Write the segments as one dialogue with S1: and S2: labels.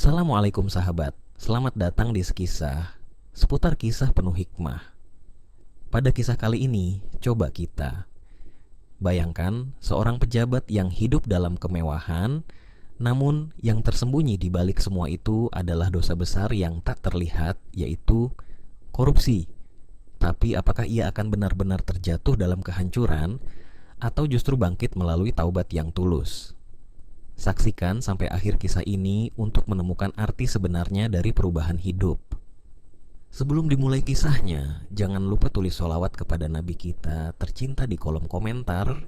S1: Assalamualaikum sahabat, selamat datang di Sekisah, seputar kisah penuh hikmah. Pada kisah kali ini, coba kita bayangkan seorang pejabat yang hidup dalam kemewahan, namun yang tersembunyi di balik semua itu adalah dosa besar yang tak terlihat, yaitu korupsi. Tapi apakah ia akan benar-benar terjatuh dalam kehancuran, atau justru bangkit melalui taubat yang tulus? Saksikan sampai akhir kisah ini untuk menemukan arti sebenarnya dari perubahan hidup. Sebelum dimulai kisahnya, jangan lupa tulis sholawat kepada Nabi kita tercinta di kolom komentar.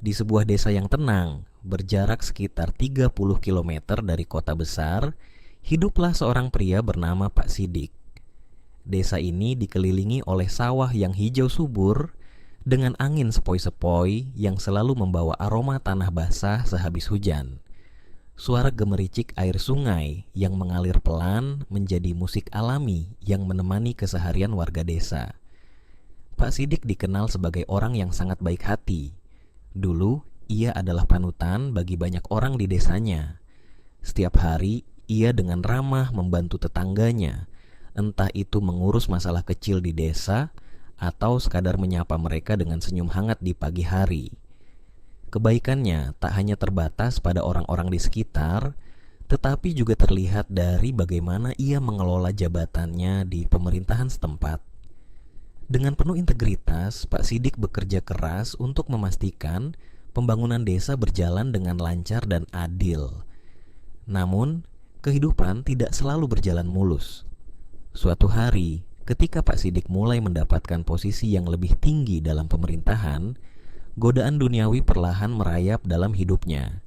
S1: Di sebuah desa yang tenang, berjarak sekitar 30 km dari kota besar, hiduplah seorang pria bernama Pak Sidik. Desa ini dikelilingi oleh sawah yang hijau subur, dengan angin sepoi-sepoi yang selalu membawa aroma tanah basah sehabis hujan. Suara gemericik air sungai yang mengalir pelan menjadi musik alami yang menemani keseharian warga desa. Pak Sidik dikenal sebagai orang yang sangat baik hati. Dulu, ia adalah panutan bagi banyak orang di desanya. Setiap hari, ia dengan ramah membantu tetangganya, entah itu mengurus masalah kecil di desa, atau sekadar menyapa mereka dengan senyum hangat di pagi hari. Kebaikannya tak hanya terbatas pada orang-orang di sekitar, tetapi juga terlihat dari bagaimana ia mengelola jabatannya di pemerintahan setempat. Dengan penuh integritas, Pak Sidik bekerja keras untuk memastikan pembangunan desa berjalan dengan lancar dan adil. Namun, kehidupan tidak selalu berjalan mulus. Suatu hari, ketika Pak Sidik mulai mendapatkan posisi yang lebih tinggi dalam pemerintahan, godaan duniawi perlahan merayap dalam hidupnya.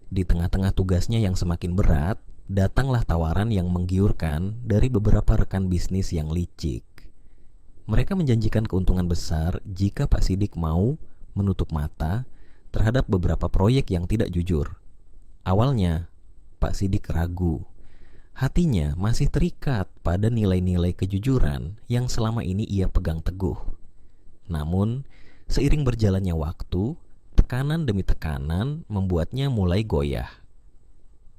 S1: Di tengah-tengah tugasnya yang semakin berat, datanglah tawaran yang menggiurkan dari beberapa rekan bisnis yang licik. Mereka menjanjikan keuntungan besar jika Pak Sidik mau menutup mata terhadap beberapa proyek yang tidak jujur. Awalnya, Pak Sidik ragu. Hatinya masih terikat pada nilai-nilai kejujuran yang selama ini ia pegang teguh. Namun, seiring berjalannya waktu, tekanan demi tekanan membuatnya mulai goyah.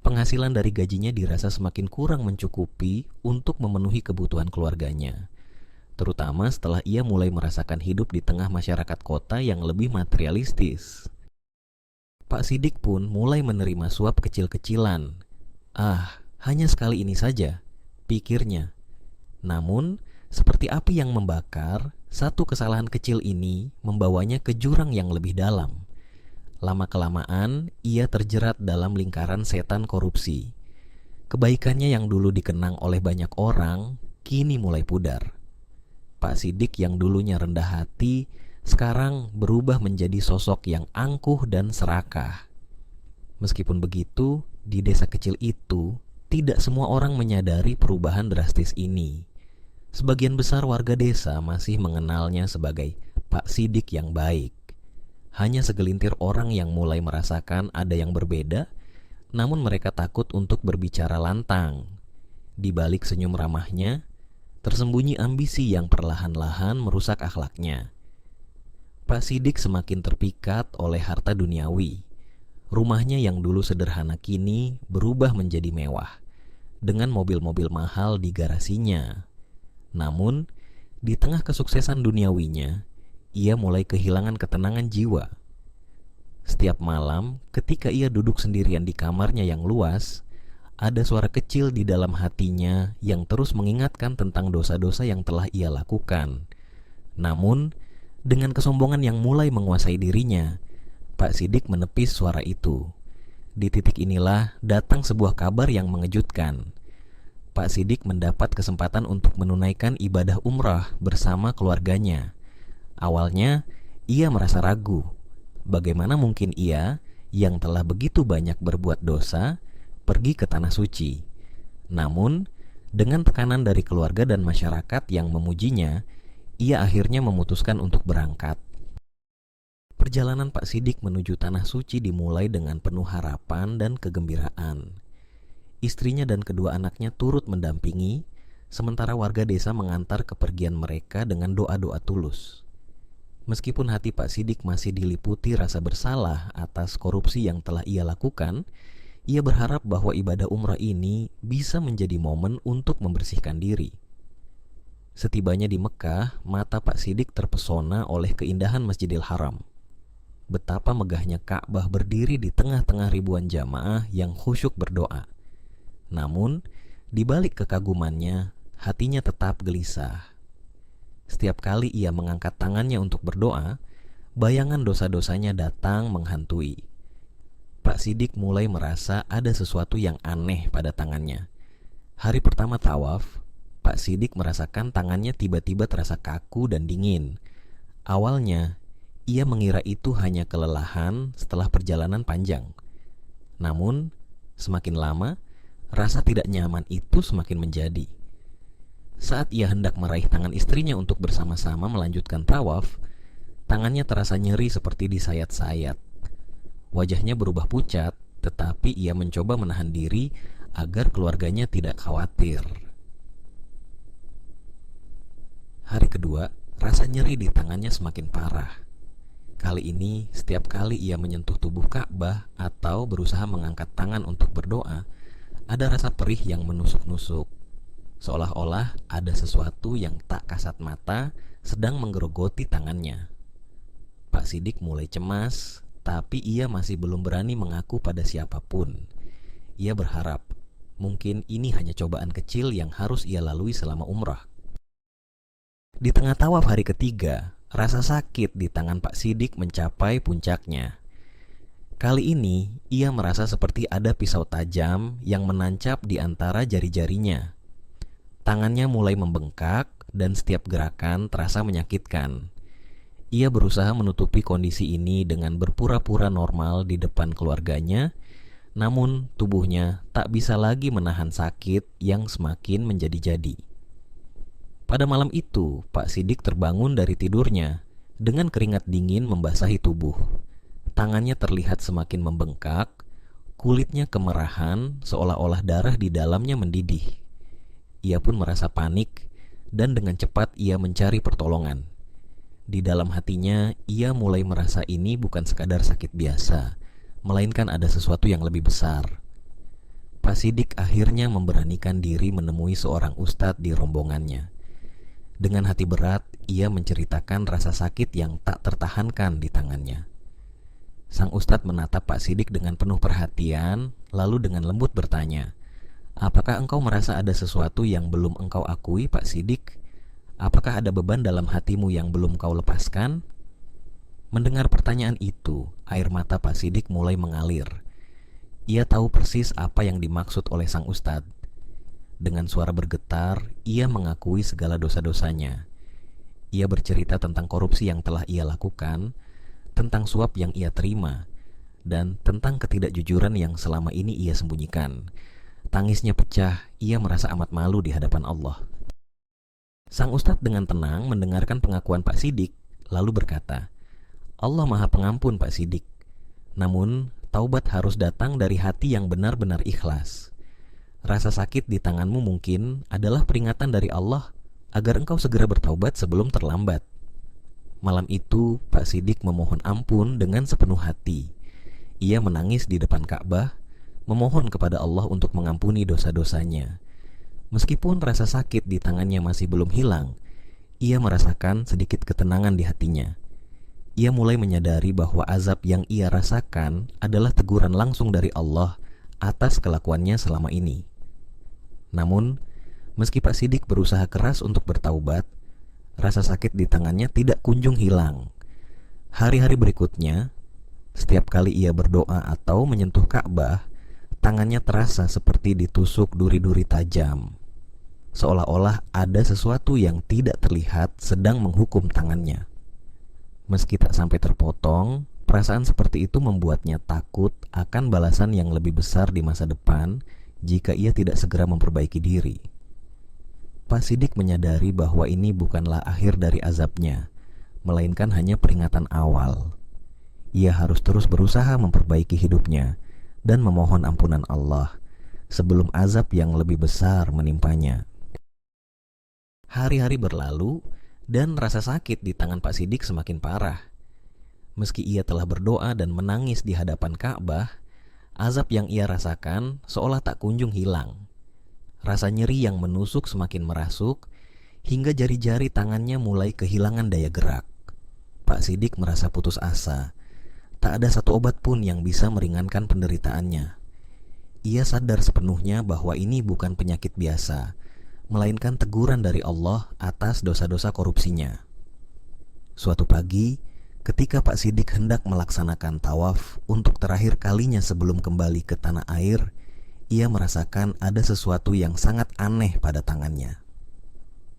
S1: Penghasilan dari gajinya dirasa semakin kurang mencukupi untuk memenuhi kebutuhan keluarganya, terutama setelah ia mulai merasakan hidup di tengah masyarakat kota yang lebih materialistis. Pak Sidik pun mulai menerima suap kecil-kecilan. Hanya sekali ini saja, pikirnya. Namun, seperti api yang membakar, satu kesalahan kecil ini membawanya ke jurang yang lebih dalam. Lama-kelamaan, ia terjerat dalam lingkaran setan korupsi. Kebaikannya yang dulu dikenang oleh banyak orang, kini mulai pudar. Pak Sidik yang dulunya rendah hati, sekarang berubah menjadi sosok yang angkuh dan serakah. Meskipun begitu, di desa kecil itu, tidak semua orang menyadari perubahan drastis ini. Sebagian besar warga desa masih mengenalnya sebagai Pak Sidik yang baik. Hanya segelintir orang yang mulai merasakan ada yang berbeda, namun mereka takut untuk berbicara lantang. Di balik senyum ramahnya, tersembunyi ambisi yang perlahan-lahan merusak akhlaknya. Pak Sidik semakin terpikat oleh harta duniawi. Rumahnya yang dulu sederhana kini berubah menjadi mewah, dengan mobil-mobil mahal di garasinya. Namun, di tengah kesuksesan duniawinya, ia mulai kehilangan ketenangan jiwa. Setiap malam, ketika ia duduk sendirian di kamarnya yang luas, ada suara kecil di dalam hatinya yang terus mengingatkan tentang dosa-dosa yang telah ia lakukan. Namun, dengan kesombongan yang mulai menguasai dirinya, Pak Sidik menepis suara itu. Di titik inilah datang sebuah kabar yang mengejutkan. Pak Sidik mendapat kesempatan untuk menunaikan ibadah umrah bersama keluarganya. Awalnya, ia merasa ragu. Bagaimana mungkin ia, yang telah begitu banyak berbuat dosa, pergi ke tanah suci. Namun, dengan tekanan dari keluarga dan masyarakat yang memujinya, ia akhirnya memutuskan untuk berangkat. Perjalanan Pak Sidik menuju Tanah Suci dimulai dengan penuh harapan dan kegembiraan. Istrinya dan kedua anaknya turut mendampingi, sementara warga desa mengantar kepergian mereka dengan doa-doa tulus. Meskipun hati Pak Sidik masih diliputi rasa bersalah atas korupsi yang telah ia lakukan, ia berharap bahwa ibadah umrah ini bisa menjadi momen untuk membersihkan diri. Setibanya di Mekah, mata Pak Sidik terpesona oleh keindahan Masjidil Haram. Betapa megahnya Ka'bah berdiri di tengah-tengah ribuan jamaah yang khusyuk berdoa. Namun, di balik kekagumannya, hatinya tetap gelisah. Setiap kali ia mengangkat tangannya untuk berdoa, bayangan dosa-dosanya datang menghantui. Pak Sidik mulai merasa ada sesuatu yang aneh pada tangannya. Hari pertama tawaf, Pak Sidik merasakan tangannya tiba-tiba terasa kaku dan dingin. Awalnya, ia mengira itu hanya kelelahan setelah perjalanan panjang. Namun, semakin lama, rasa tidak nyaman itu semakin menjadi. Saat ia hendak meraih tangan istrinya untuk bersama-sama melanjutkan tawaf, tangannya terasa nyeri seperti disayat-sayat. Wajahnya berubah pucat, tetapi ia mencoba menahan diri agar keluarganya tidak khawatir. Hari kedua, rasa nyeri di tangannya semakin parah. Kali ini, setiap kali ia menyentuh tubuh Ka'bah atau berusaha mengangkat tangan untuk berdoa, ada rasa perih yang menusuk-nusuk. Seolah-olah ada sesuatu yang tak kasat mata sedang menggerogoti tangannya. Pak Sidik mulai cemas, tapi ia masih belum berani mengaku pada siapapun. Ia berharap, mungkin ini hanya cobaan kecil yang harus ia lalui selama umrah. Di tengah tawaf hari ketiga, rasa sakit di tangan Pak Sidik mencapai puncaknya. Kali ini, ia merasa seperti ada pisau tajam yang menancap di antara jari-jarinya. Tangannya mulai membengkak dan setiap gerakan terasa menyakitkan. Ia berusaha menutupi kondisi ini dengan berpura-pura normal di depan keluarganya, namun tubuhnya tak bisa lagi menahan sakit yang semakin menjadi-jadi. Pada malam itu, Pak Sidik terbangun dari tidurnya dengan keringat dingin membasahi tubuh. Tangannya terlihat semakin membengkak, kulitnya kemerahan seolah-olah darah di dalamnya mendidih. Ia pun merasa panik dan dengan cepat ia mencari pertolongan. Di dalam hatinya, ia mulai merasa ini bukan sekadar sakit biasa, melainkan ada sesuatu yang lebih besar. Pak Sidik akhirnya memberanikan diri menemui seorang ustadz di rombongannya. Dengan hati berat, ia menceritakan rasa sakit yang tak tertahankan di tangannya. Sang ustadz menatap Pak Sidik dengan penuh perhatian, lalu dengan lembut bertanya, "Apakah engkau merasa ada sesuatu yang belum engkau akui, Pak Sidik? Apakah ada beban dalam hatimu yang belum kau lepaskan?" Mendengar pertanyaan itu, air mata Pak Sidik mulai mengalir. Ia tahu persis apa yang dimaksud oleh sang ustadz. Dengan suara bergetar, ia mengakui segala dosa-dosanya. Ia bercerita tentang korupsi yang telah ia lakukan, tentang suap yang ia terima, dan tentang ketidakjujuran yang selama ini ia sembunyikan. Tangisnya pecah, ia merasa amat malu di hadapan Allah. Sang ustadz dengan tenang mendengarkan pengakuan Pak Sidik, lalu berkata, "Allah Maha Pengampun, Pak Sidik. Namun, taubat harus datang dari hati yang benar-benar ikhlas. Rasa sakit di tanganmu mungkin adalah peringatan dari Allah agar engkau segera bertaubat sebelum terlambat." Malam itu, Pak Sidik memohon ampun dengan sepenuh hati. Ia menangis di depan Ka'bah, memohon kepada Allah untuk mengampuni dosa-dosanya. Meskipun rasa sakit di tangannya masih belum hilang, ia merasakan sedikit ketenangan di hatinya. Ia mulai menyadari bahwa azab yang ia rasakan adalah teguran langsung dari Allah atas kelakuannya selama ini. Namun, meski Pak Sidik berusaha keras untuk bertaubat, rasa sakit di tangannya tidak kunjung hilang. Hari-hari berikutnya, setiap kali ia berdoa atau menyentuh Ka'bah, tangannya terasa seperti ditusuk duri-duri tajam. Seolah-olah ada sesuatu yang tidak terlihat sedang menghukum tangannya. Meski tak sampai terpotong, perasaan seperti itu membuatnya takut akan balasan yang lebih besar di masa depan jika ia tidak segera memperbaiki diri. Pak Sidik menyadari bahwa ini bukanlah akhir dari azabnya, melainkan hanya peringatan awal. Ia harus terus berusaha memperbaiki hidupnya dan memohon ampunan Allah sebelum azab yang lebih besar menimpanya. Hari-hari berlalu dan rasa sakit di tangan Pak Sidik semakin parah. Meski ia telah berdoa dan menangis di hadapan Ka'bah, azab yang ia rasakan seolah tak kunjung hilang. Rasa nyeri yang menusuk semakin merasuk, hingga jari-jari tangannya mulai kehilangan daya gerak. Pak Sidik merasa putus asa. Tak ada satu obat pun yang bisa meringankan penderitaannya. Ia sadar sepenuhnya bahwa ini bukan penyakit biasa, melainkan teguran dari Allah atas dosa-dosa korupsinya. Suatu pagi, ketika Pak Sidik hendak melaksanakan tawaf untuk terakhir kalinya sebelum kembali ke tanah air, ia merasakan ada sesuatu yang sangat aneh pada tangannya.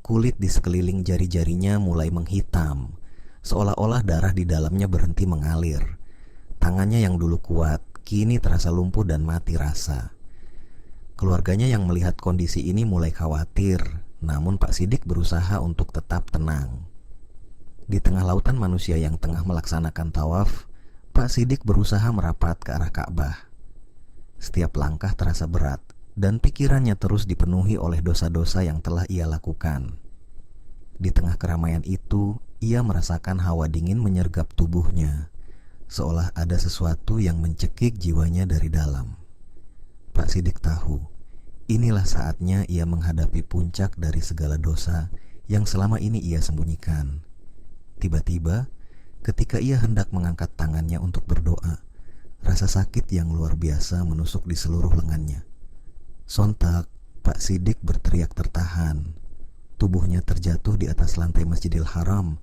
S1: Kulit di sekeliling jari-jarinya mulai menghitam, seolah-olah darah di dalamnya berhenti mengalir. Tangannya yang dulu kuat, kini terasa lumpuh dan mati rasa. Keluarganya yang melihat kondisi ini mulai khawatir, namun Pak Sidik berusaha untuk tetap tenang. Di tengah lautan manusia yang tengah melaksanakan tawaf, Pak Sidik berusaha merapat ke arah Ka'bah. Setiap langkah terasa berat, dan pikirannya terus dipenuhi oleh dosa-dosa yang telah ia lakukan. Di tengah keramaian itu, ia merasakan hawa dingin menyergap tubuhnya, seolah ada sesuatu yang mencekik jiwanya dari dalam. Pak Sidik tahu, inilah saatnya ia menghadapi puncak dari segala dosa yang selama ini ia sembunyikan. Tiba-tiba, ketika ia hendak mengangkat tangannya untuk berdoa, rasa sakit yang luar biasa menusuk di seluruh lengannya. Sontak, Pak Sidik berteriak tertahan. Tubuhnya terjatuh di atas lantai Masjidil Haram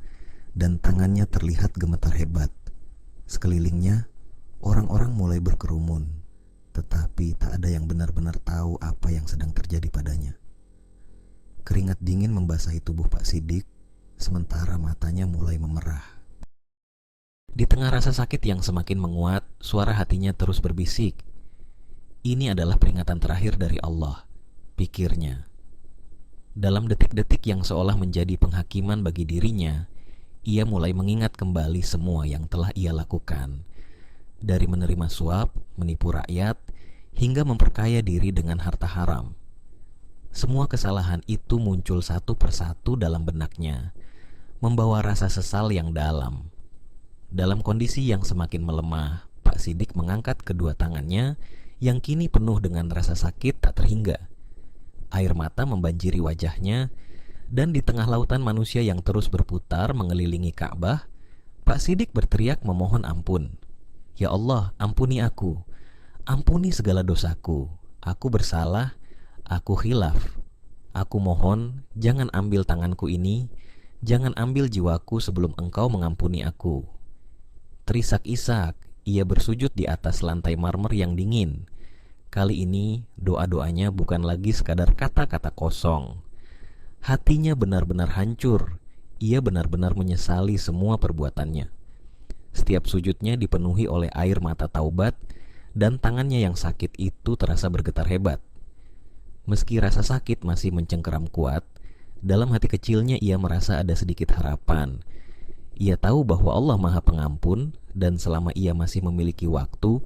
S1: dan tangannya terlihat gemetar hebat. Sekelilingnya, orang-orang mulai berkerumun, tetapi tak ada yang benar-benar tahu apa yang sedang terjadi padanya. Keringat dingin membasahi tubuh Pak Sidik, sementara matanya mulai memerah. Di tengah rasa sakit yang semakin menguat, suara hatinya terus berbisik. Ini adalah peringatan terakhir dari Allah, pikirnya. Dalam detik-detik yang seolah menjadi penghakiman bagi dirinya, ia mulai mengingat kembali semua yang telah ia lakukan. Dari menerima suap, menipu rakyat, hingga memperkaya diri dengan harta haram. Semua kesalahan itu muncul satu persatu dalam benaknya, membawa rasa sesal yang dalam. Dalam kondisi yang semakin melemah, Pak Sidik mengangkat kedua tangannya yang kini penuh dengan rasa sakit tak terhingga. Air mata membanjiri wajahnya, dan di tengah lautan manusia yang terus berputar mengelilingi Ka'bah, Pak Sidik berteriak memohon ampun. Ya Allah, ampuni aku. Ampuni segala dosaku. Aku bersalah, aku khilaf. Aku mohon, jangan ambil tanganku ini, jangan ambil jiwaku sebelum Engkau mengampuni aku. Terisak-isak, ia bersujud di atas lantai marmer yang dingin. Kali ini, doa-doanya bukan lagi sekadar kata-kata kosong. Hatinya benar-benar hancur. Ia benar-benar menyesali semua perbuatannya. Setiap sujudnya dipenuhi oleh air mata taubat, dan tangannya yang sakit itu terasa bergetar hebat. Meski rasa sakit masih mencengkeram kuat, dalam hati kecilnya ia merasa ada sedikit harapan. Ia tahu bahwa Allah Maha Pengampun, dan selama ia masih memiliki waktu,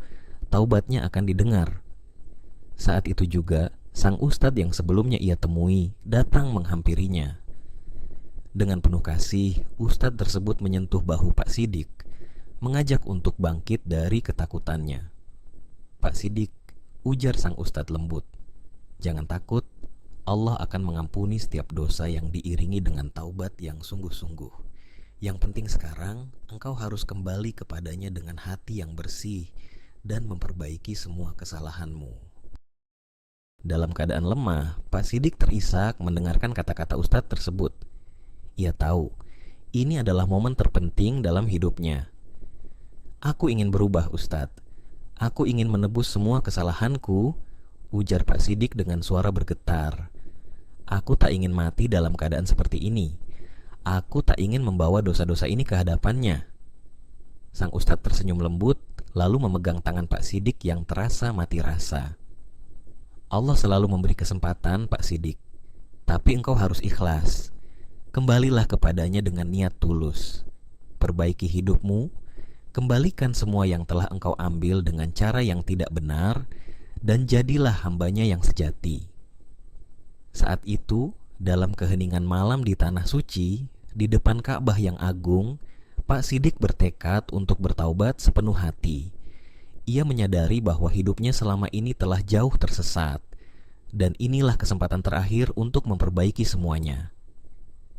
S1: taubatnya akan didengar. Saat itu juga, sang ustadz yang sebelumnya ia temui datang menghampirinya. Dengan penuh kasih, ustadz tersebut menyentuh bahu Pak Sidik, mengajak untuk bangkit dari ketakutannya. Pak Sidik, ujar sang ustadz lembut, jangan takut, Allah akan mengampuni setiap dosa yang diiringi dengan taubat yang sungguh-sungguh. Yang penting sekarang, engkau harus kembali kepadanya dengan hati yang bersih dan memperbaiki semua kesalahanmu. Dalam keadaan lemah, Pak Sidik terisak mendengarkan kata-kata ustadz tersebut. Ia tahu, ini adalah momen terpenting dalam hidupnya. Aku ingin berubah, ustadz. Aku ingin menebus semua kesalahanku, ujar Pak Sidik dengan suara bergetar. Aku tak ingin mati dalam keadaan seperti ini. Aku tak ingin membawa dosa-dosa ini ke hadapannya. Sang ustadz tersenyum lembut, lalu memegang tangan Pak Sidik yang terasa mati rasa. Allah selalu memberi kesempatan, Pak Sidik. Tapi engkau harus ikhlas. Kembalilah kepadanya dengan niat tulus. Perbaiki hidupmu, kembalikan semua yang telah engkau ambil dengan cara yang tidak benar, dan jadilah hambanya yang sejati. Saat itu, dalam keheningan malam di tanah suci, di depan Ka'bah yang agung, Pak Siddiq bertekad untuk bertaubat sepenuh hati. Ia menyadari bahwa hidupnya selama ini telah jauh tersesat, dan inilah kesempatan terakhir untuk memperbaiki semuanya.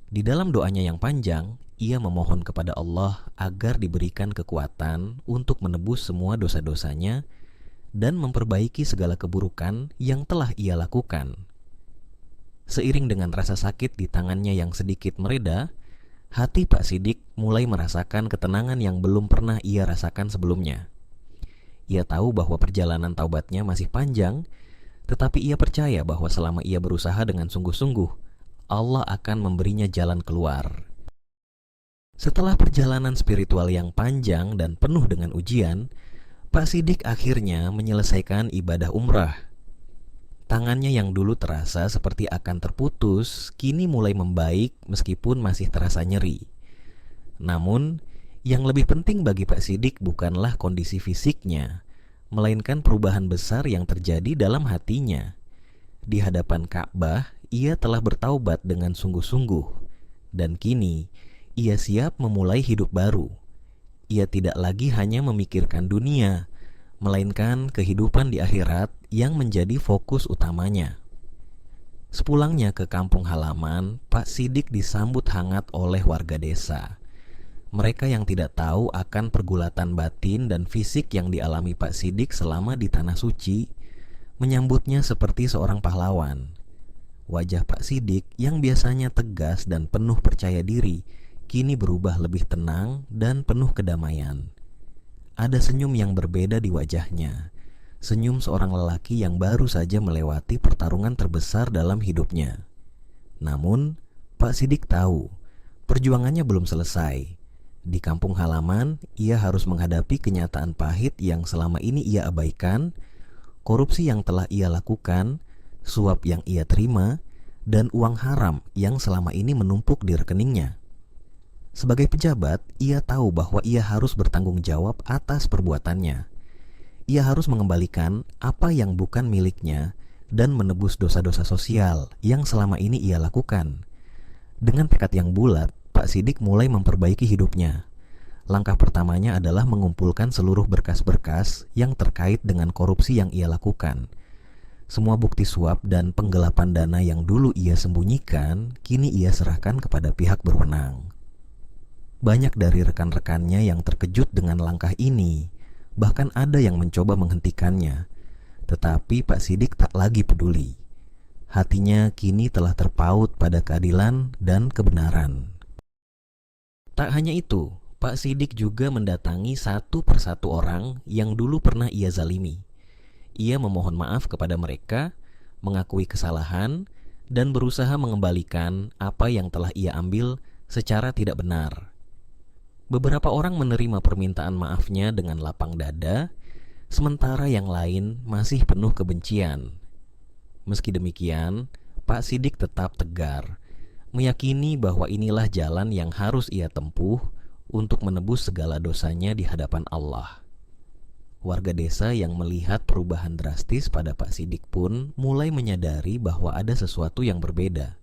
S1: Di dalam doanya yang panjang, ia memohon kepada Allah agar diberikan kekuatan untuk menebus semua dosa-dosanya dan memperbaiki segala keburukan yang telah ia lakukan. Seiring dengan rasa sakit di tangannya yang sedikit mereda, hati Pak Siddiq mulai merasakan ketenangan yang belum pernah ia rasakan sebelumnya. Ia tahu bahwa perjalanan taubatnya masih panjang, tetapi ia percaya bahwa selama ia berusaha dengan sungguh-sungguh, Allah akan memberinya jalan keluar. Setelah perjalanan spiritual yang panjang dan penuh dengan ujian, Pak Siddiq akhirnya menyelesaikan ibadah umrah. Tangannya yang dulu terasa seperti akan terputus, kini mulai membaik meskipun masih terasa nyeri. Namun, yang lebih penting bagi Pak Siddiq bukanlah kondisi fisiknya, melainkan perubahan besar yang terjadi dalam hatinya. Di hadapan Ka'bah, ia telah bertaubat dengan sungguh-sungguh, dan kini ia siap memulai hidup baru. Ia tidak lagi hanya memikirkan dunia, melainkan kehidupan di akhirat yang menjadi fokus utamanya. Sepulangnya ke kampung halaman, Pak Siddiq disambut hangat oleh warga desa. Mereka yang tidak tahu akan pergulatan batin dan fisik yang dialami Pak Siddiq selama di tanah suci, menyambutnya seperti seorang pahlawan. Wajah Pak Siddiq yang biasanya tegas dan penuh percaya diri, kini berubah lebih tenang dan penuh kedamaian. Ada senyum yang berbeda di wajahnya, senyum seorang lelaki yang baru saja melewati pertarungan terbesar dalam hidupnya. Namun, Pak Siddiq tahu, perjuangannya belum selesai. Di kampung halaman, ia harus menghadapi kenyataan pahit yang selama ini ia abaikan, korupsi yang telah ia lakukan, suap yang ia terima, dan uang haram yang selama ini menumpuk di rekeningnya. Sebagai pejabat, ia tahu bahwa ia harus bertanggung jawab atas perbuatannya. Ia harus mengembalikan apa yang bukan miliknya dan menebus dosa-dosa sosial yang selama ini ia lakukan. Dengan tekad yang bulat, Pak Siddiq mulai memperbaiki hidupnya. Langkah pertamanya adalah mengumpulkan seluruh berkas-berkas yang terkait dengan korupsi yang ia lakukan. Semua bukti suap dan penggelapan dana yang dulu ia sembunyikan, kini ia serahkan kepada pihak berwenang. Banyak dari rekan-rekannya yang terkejut dengan langkah ini, bahkan ada yang mencoba menghentikannya. Tetapi Pak Siddiq tak lagi peduli. Hatinya kini telah terpaut pada keadilan dan kebenaran. Tak hanya itu, Pak Siddiq juga mendatangi satu persatu orang yang dulu pernah ia zalimi. Ia memohon maaf kepada mereka, mengakui kesalahan, dan berusaha mengembalikan apa yang telah ia ambil secara tidak benar. Beberapa orang menerima permintaan maafnya dengan lapang dada, sementara yang lain masih penuh kebencian. Meski demikian, Pak Siddiq tetap tegar, meyakini bahwa inilah jalan yang harus ia tempuh untuk menebus segala dosanya di hadapan Allah. Warga desa yang melihat perubahan drastis pada Pak Siddiq pun mulai menyadari bahwa ada sesuatu yang berbeda.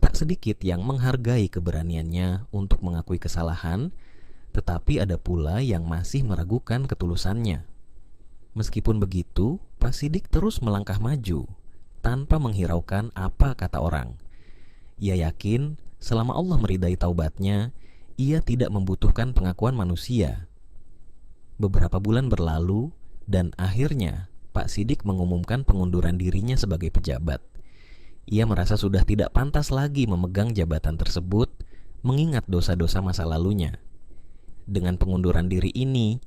S1: Tak sedikit yang menghargai keberaniannya untuk mengakui kesalahan, tetapi ada pula yang masih meragukan ketulusannya. Meskipun begitu, Pak Siddiq terus melangkah maju, tanpa menghiraukan apa kata orang. Ia yakin selama Allah meridai taubatnya, ia tidak membutuhkan pengakuan manusia. Beberapa bulan berlalu dan akhirnya Pak Siddiq mengumumkan pengunduran dirinya sebagai pejabat. Ia merasa sudah tidak pantas lagi memegang jabatan tersebut mengingat dosa-dosa masa lalunya. Dengan pengunduran diri ini,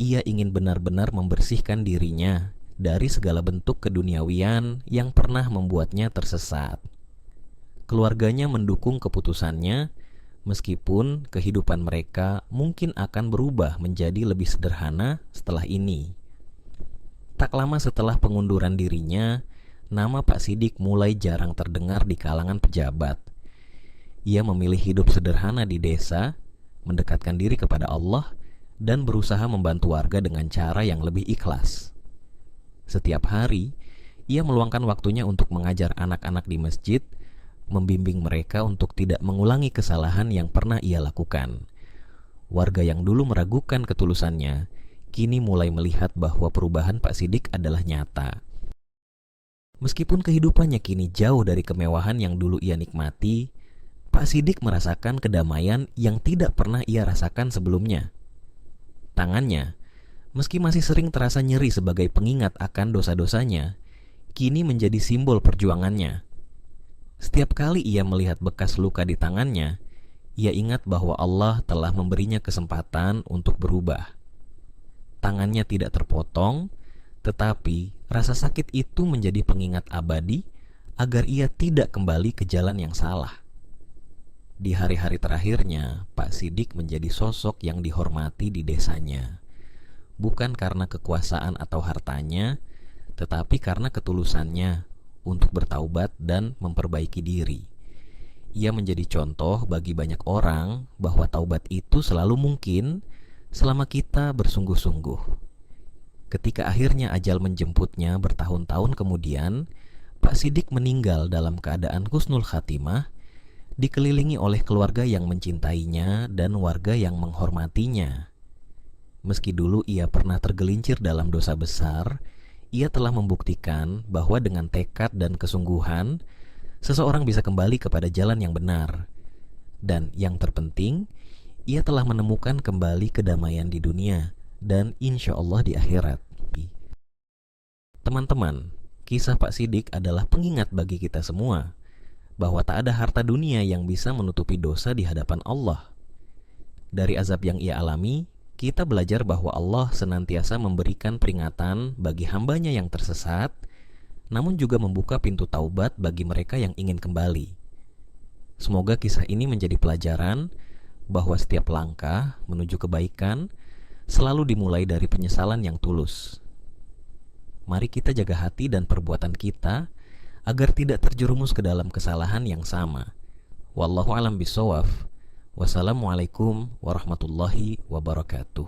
S1: ia ingin benar-benar membersihkan dirinya dari segala bentuk keduniawian yang pernah membuatnya tersesat. Keluarganya mendukung keputusannya, meskipun kehidupan mereka mungkin akan berubah menjadi lebih sederhana setelah ini. Tak lama setelah pengunduran dirinya, nama Pak Sidik mulai jarang terdengar di kalangan pejabat. Ia memilih hidup sederhana di desa, mendekatkan diri kepada Allah, dan berusaha membantu warga dengan cara yang lebih ikhlas. Setiap hari, ia meluangkan waktunya untuk mengajar anak-anak di masjid, membimbing mereka untuk tidak mengulangi kesalahan yang pernah ia lakukan. Warga yang dulu meragukan ketulusannya, kini mulai melihat bahwa perubahan Pak Sidik adalah nyata. Meskipun kehidupannya kini jauh dari kemewahan yang dulu ia nikmati, Pak Sidik merasakan kedamaian yang tidak pernah ia rasakan sebelumnya. Tangannya, meski masih sering terasa nyeri sebagai pengingat akan dosa-dosanya, kini menjadi simbol perjuangannya. Setiap kali ia melihat bekas luka di tangannya, ia ingat bahwa Allah telah memberinya kesempatan untuk berubah. Tangannya tidak terpotong, tetapi rasa sakit itu menjadi pengingat abadi agar ia tidak kembali ke jalan yang salah. Di hari-hari terakhirnya, Pak Sidik menjadi sosok yang dihormati di desanya. Bukan karena kekuasaan atau hartanya, tetapi karena ketulusannya untuk bertaubat dan memperbaiki diri. Ia menjadi contoh bagi banyak orang bahwa taubat itu selalu mungkin selama kita bersungguh-sungguh. Ketika akhirnya ajal menjemputnya bertahun-tahun kemudian, Pak Sidik meninggal dalam keadaan husnul khatimah, dikelilingi oleh keluarga yang mencintainya dan warga yang menghormatinya. Meski dulu ia pernah tergelincir dalam dosa besar, ia telah membuktikan bahwa dengan tekad dan kesungguhan, seseorang bisa kembali kepada jalan yang benar. Dan yang terpenting, ia telah menemukan kembali kedamaian di dunia dan insya Allah di akhirat. Teman-teman, kisah Pak Sidik adalah pengingat bagi kita semua bahwa tak ada harta dunia yang bisa menutupi dosa di hadapan Allah. Dari azab yang ia alami, kita belajar bahwa Allah senantiasa memberikan peringatan bagi hambanya yang tersesat, namun juga membuka pintu taubat bagi mereka yang ingin kembali. Semoga kisah ini menjadi pelajaran bahwa setiap langkah menuju kebaikan selalu dimulai dari penyesalan yang tulus. Mari kita jaga hati dan perbuatan kita agar tidak terjerumus ke dalam kesalahan yang sama. Wallahu a'lam bishawab. Wassalamualaikum warahmatullahi wabarakatuh.